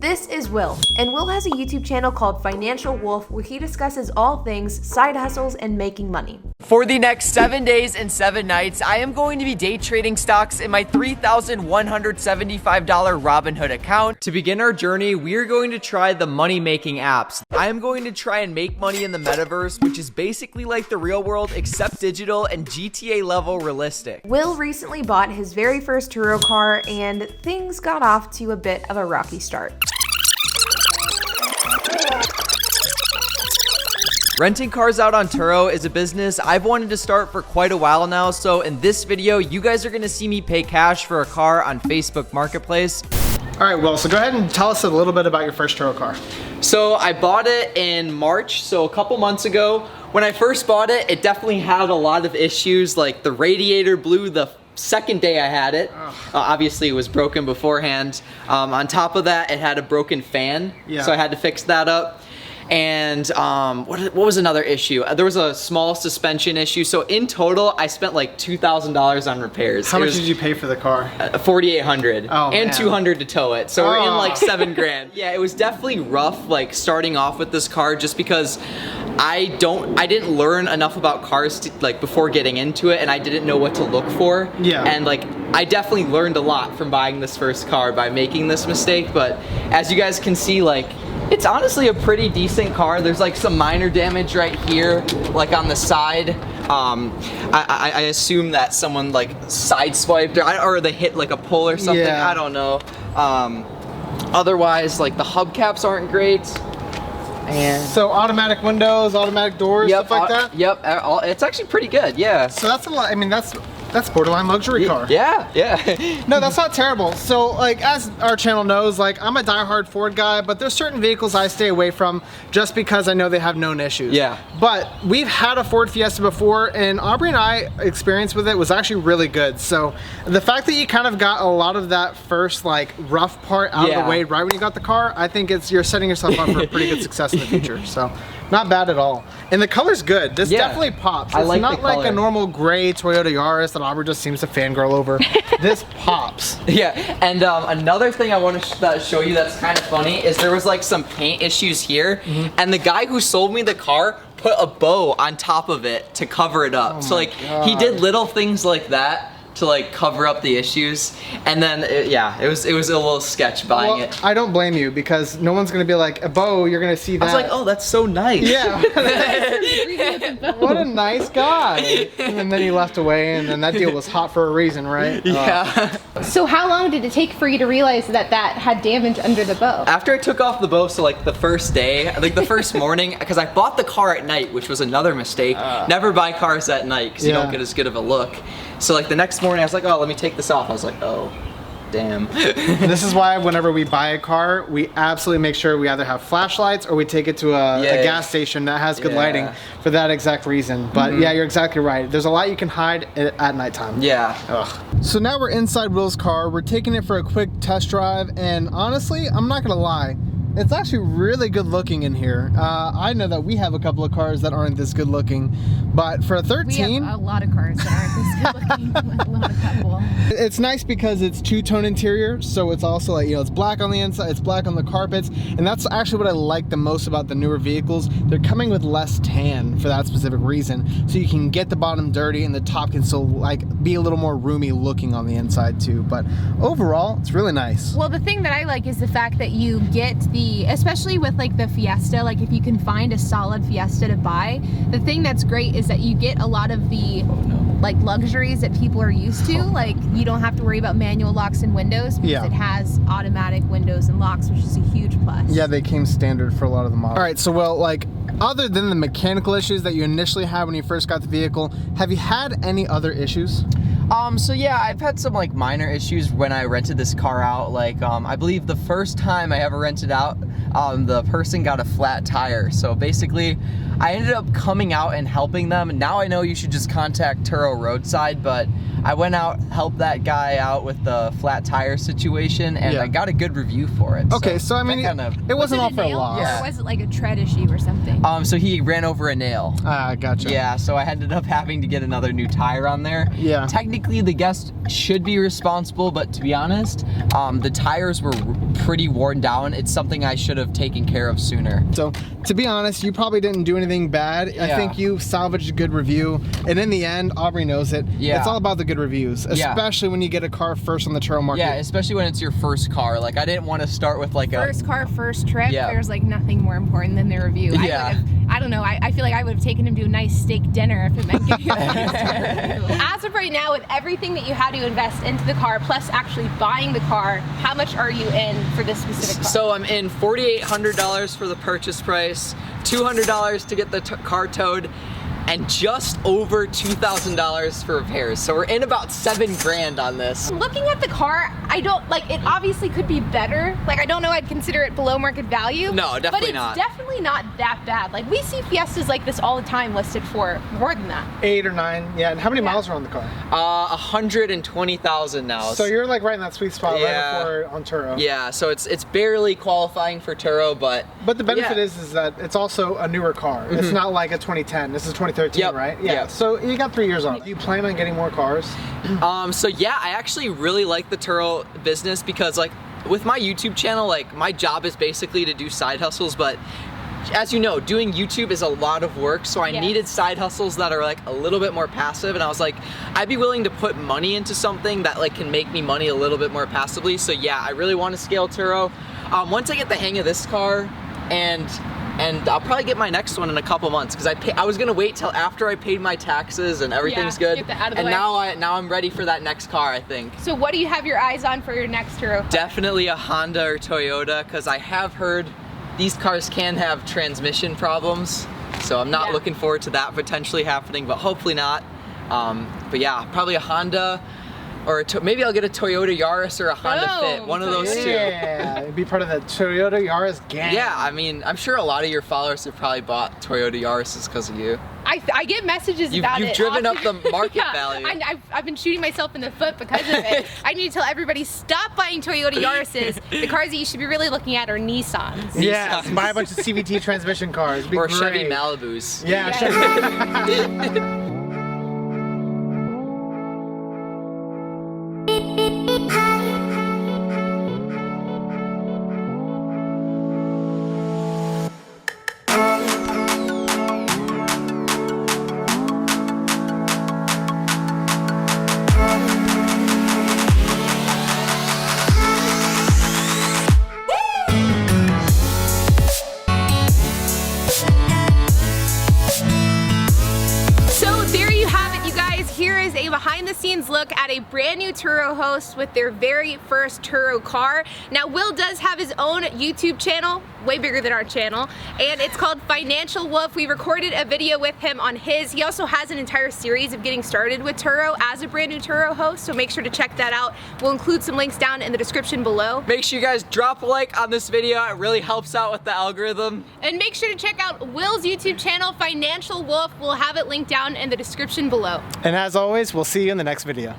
This is Will, and Will has a YouTube channel called Financial Wolf where he discusses all things side hustles and making money. For the next 7 days and 7 nights, I am going to be day trading stocks in my $3,175 Robinhood account. To begin our journey, we are going to try the money-making apps. I am going to try and make money in the metaverse, which is basically like the real world except digital and GTA level realistic. Will recently bought his very first Turo car, and things got off to a bit of a rocky start. Renting cars out on Turo is a business I've wanted to start for quite a while now, so in this video, you guys are gonna see me pay cash for a car on Facebook Marketplace. All right, Will, so go ahead and tell us a little bit about your first Turo car. So I bought it in March, so a couple months ago. When I first bought it, it definitely had a lot of issues, like the radiator blew the second day I had it. Obviously it was broken beforehand. On top of that, it had a broken fan, so I had to fix that up. And what was another issue? There was a small suspension issue. So in total, I spent like $2,000 on repairs. How much did you pay for the car? $4,800 and $200 to tow it. So we're in like $7 grand. Yeah, it was definitely rough, like starting off with this car, just because I didn't learn enough about cars to, like before getting into it, and I didn't know what to look for. Yeah. And like I definitely learned a lot from buying this first car by making this mistake. But as you guys can see, like, it's honestly a pretty decent car. There's like some minor damage right here, like on the side. I assume that someone like sideswiped or they hit like a pole or something. I don't know. Otherwise, like the hubcaps aren't great. And so automatic windows, automatic doors, stuff like that? Yep, it's actually pretty good, yeah. So that's a lot, I mean, that's borderline luxury car. Yeah. No, that's not terrible. So like, as our channel knows, like I'm a diehard Ford guy, but there's certain vehicles I stay away from just because I know they have known issues. Yeah. But we've had a Ford Fiesta before, and Aubrey and I experience with it was actually really good. So the fact that you kind of got a lot of that first like rough part out of the way right when you got the car, I think you're setting yourself up for a pretty good success in the future. So not bad at all. And the color's good. This definitely pops. It's not like a normal gray Toyota Yaris that Aubrey just seems to fangirl over. This pops. Yeah, and another thing I want to show you that's kind of funny is there was like some paint issues here, and the guy who sold me the car put a bow on top of it to cover it up. So like he did little things like that to like cover up the issues, and then it was a little sketch buying it. I don't blame you, because no one's gonna be like, a bow, you're gonna see that. I was like, oh, that's so nice. Yeah. What a nice guy. And then he left away, and then that deal was hot for a reason, right? Yeah. So how long did it take for you to realize that that had damage under the bow? After I took off the bow, so like the first day, like the first morning, because I bought the car at night, which was another mistake. Never buy cars at night because you don't get as good of a look. So like the next morning I was like, oh, let me take this off. I was like, oh, damn. This is why whenever we buy a car, we absolutely make sure we either have flashlights or we take it to a gas station that has good lighting for that exact reason. But yeah, you're exactly right. There's a lot you can hide at nighttime. Yeah. Ugh. So now we're inside Will's car. We're taking it for a quick test drive, and honestly, I'm not gonna lie, it's actually really good looking in here. I know that we have a couple of cars that aren't this good looking, but for a 13... We have a lot of cars that aren't this good looking, let alone a couple. It's nice because it's two-tone interior, so it's also like, it's black on the inside, it's black on the carpets, and that's actually what I like the most about the newer vehicles. They're coming with less tan for that specific reason, so you can get the bottom dirty and the top can still like be a little more roomy looking on the inside too. But overall, it's really nice. Well, the thing that I like is the fact that you get especially with like the Fiesta, like if you can find a solid Fiesta to buy, the thing that's great is that you get a lot of the like luxuries that people are used to. Like you don't have to worry about manual locks and windows because it has automatic windows and locks, which is a huge plus. Yeah, they came standard for a lot of the models. All right, so well, like other than the mechanical issues that you initially had when you first got the vehicle, have you had any other issues? So yeah, I've had some like minor issues when I rented this car out. Like I believe the first time I ever rented out the person got a flat tire. So basically, I ended up coming out and helping them. Now I know you should just contact Turo Roadside, but I went out, helped that guy out with the flat tire situation, and I got a good review for it. Okay, so I mean, it wasn't all for a loss. Or was it like a tread issue or something? So he ran over a nail. Ah, gotcha. Yeah, so I ended up having to get another new tire on there. Yeah. Technically, the guest should be responsible, but to be honest, the tires were pretty worn down. It's something I should have taken care of sooner. So, to be honest, you probably didn't do anything bad. I think you salvaged a good review, and in the end, Aubrey knows it. Yeah. It's all about the good reviews, especially when you get a car first on the Turo market. Yeah, especially when it's your first car. Like, I didn't want to start with like first car, first trip. There's like nothing more important than the review. Yeah. I don't know. I feel like I would have taken him to a nice steak dinner if it meant getting a review. As of right now, with everything that you had to invest into the car, plus actually buying the car, how much are you in for this specific car? So I'm in $4,800 for the purchase price, $200 to get the car towed, and just over $2,000 for repairs. So we're in about $7,000 on this. Looking at the car, I don't, like, it obviously could be better. Like, I don't know, I'd consider it below market value. No, definitely not. But it's definitely not that bad. Like, we see Fiestas like this all the time listed for more than that. 8 or 9, yeah. And how many miles are on the car? 120,000 now. So you're like right in that sweet spot right before on Turo. Yeah, so it's barely qualifying for Turo, but the benefit is that it's also a newer car. It's not like a 2010. This is 2013, right? Yeah. Yep. So you got 3 years on it. Do you plan on getting more cars? So yeah, I actually really like the Turo business because, like, with my YouTube channel, like, my job is basically to do side hustles, but as you know, doing YouTube is a lot of work, so I needed side hustles that are like a little bit more passive, and I was like, I'd be willing to put money into something that like can make me money a little bit more passively. So yeah, I really want to scale Turo. Once I get the hang of this car, and I'll probably get my next one in a couple months, because I was gonna wait till after I paid my taxes and everything's good. Get that out of the and way. now I'm ready for that next car, I think. So what do you have your eyes on for your next Turo? Definitely a Honda or Toyota, because I have heard these cars can have transmission problems. So I'm not looking forward to that potentially happening, but hopefully not. But yeah, probably a Honda, or maybe I'll get a Toyota Yaris or a Honda Fit, one of those two. Yeah, it'd be part of the Toyota Yaris gang. Yeah, I mean, I'm sure a lot of your followers have probably bought Toyota Yaris's because of you. I get messages about it. You've driven up often. the market value. I've been shooting myself in the foot because of it. I need to tell everybody, stop buying Toyota Yaris's. The cars that you should be really looking at are Nissans. Yeah, buy a bunch of CVT transmission cars. It'd be or great. Chevy Malibus. Yeah, Chevy. Behind the scenes look at a brand new Turo host with their very first Turo car. Now, Will does have his own YouTube channel, way bigger than our channel, and it's called Financial Wolf. We recorded a video with him on his. He also has an entire series of getting started with Turo as a brand new Turo host, so make sure to check that out. We'll include some links down in the description below. Make sure you guys drop a like on this video. It really helps out with the algorithm. And make sure to check out Will's YouTube channel, Financial Wolf. We'll have it linked down in the description below. And as always, we'll see you in the next video.